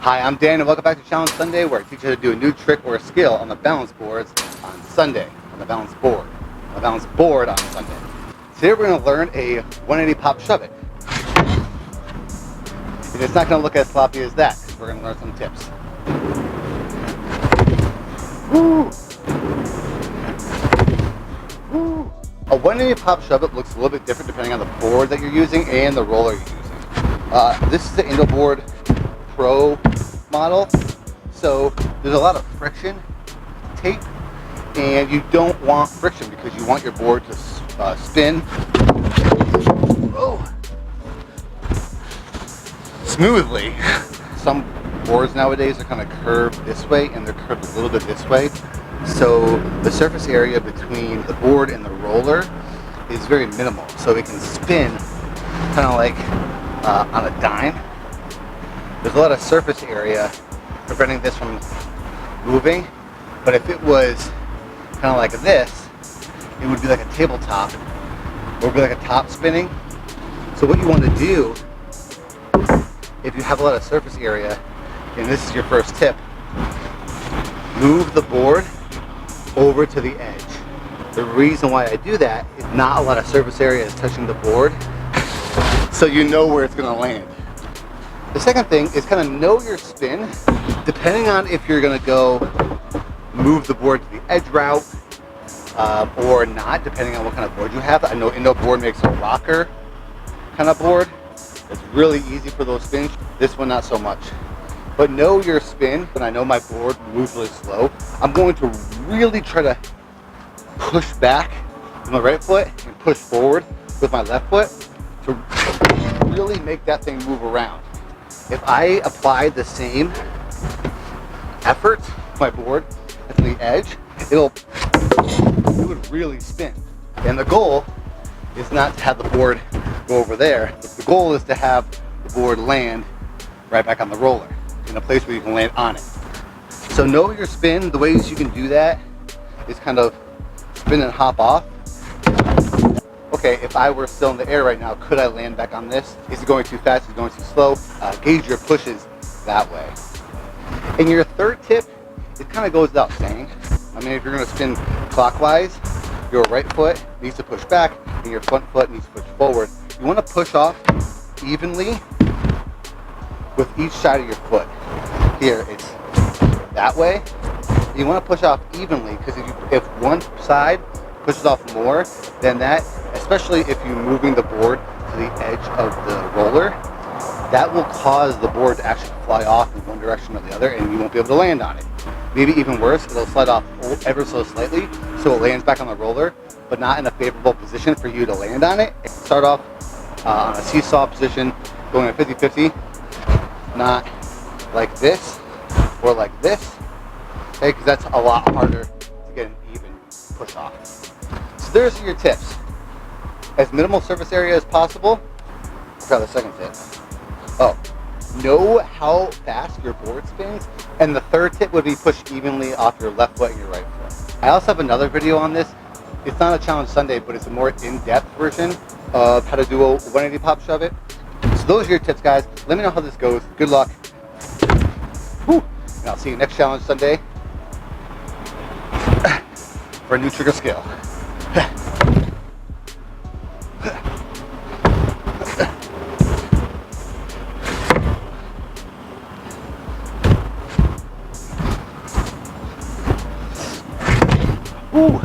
Hi, I'm Dan and welcome back to Challenge Sunday, where I teach you how to do a new trick or a skill on the balance boards on Sunday, on the balance board on Sunday. Today we're going to learn a 180 pop shove it. And it's not going to look as sloppy as that, because we're going to learn some tips. Woo! Woo! A 180 pop shove it looks a little bit different depending on the board that you're using and the roller you're using. This is the Indo Board Pro model, so there's a lot of friction tape, and you don't want friction because you want your board to spin smoothly. Some boards nowadays are kind of curved this way and they're curved a little bit this way, so the surface area between the board and the roller is very minimal, so it can spin kind of like on a dime. There's a lot of surface area preventing this from moving, but if it was kind of like this, it would be like a tabletop, or it would be like a top spinning. So what you want to do, if you have a lot of surface area, and this is your first tip, move the board over to the edge. The reason why I do that is not a lot of surface area is touching the board, so you know where it's going to land. The second thing is kind of know your spin, depending on if you're going to go move the board to the edge route or not, depending on what kind of board you have. I know Indo Board makes a rocker kind of board. It's really easy for those spins. This one, not so much. But know your spin. When I know my board moves really slow, I'm going to really try to push back with my right foot and push forward with my left foot to really make that thing move around. If I apply the same effort to my board to the edge, it would really spin. And the goal is not to have the board go over there. The goal is to have the board land right back on the roller in a place where you can land on it. So know your spin. The ways you can do that is kind of spin and hop off. Okay, if I were still in the air right now, could I land back on this? Is it going too fast? Is it going too slow? Gauge your pushes that way. And your third tip, it kind of goes without saying. I mean, if you're going to spin clockwise, your right foot needs to push back and your front foot needs to push forward. You want to push off evenly with each side of your foot. Here, it's that way. You want to push off evenly because if one side pushes off more than that, especially if you're moving the board to the edge of the roller, that will cause the board to actually fly off in one direction or the other, and you won't be able to land on it. Maybe even worse, it'll slide off ever so slightly, so it lands back on the roller, but not in a favorable position for you to land on it. Start off on a seesaw position, going at 50-50, not like this or like this, okay, because that's a lot harder to get an even push off. So there's your tips. As minimal surface area as possible. Try the second tip. Know how fast your board spins. And the third tip would be push evenly off your left foot and your right foot. I also have another video on this. It's not a Challenge Sunday, but it's a more in-depth version of how to do a 180 pop shove it. So those are your tips, guys. Let me know how this goes. Good luck. Whew. And I'll see you next Challenge Sunday for a new trick or skill. Ooh.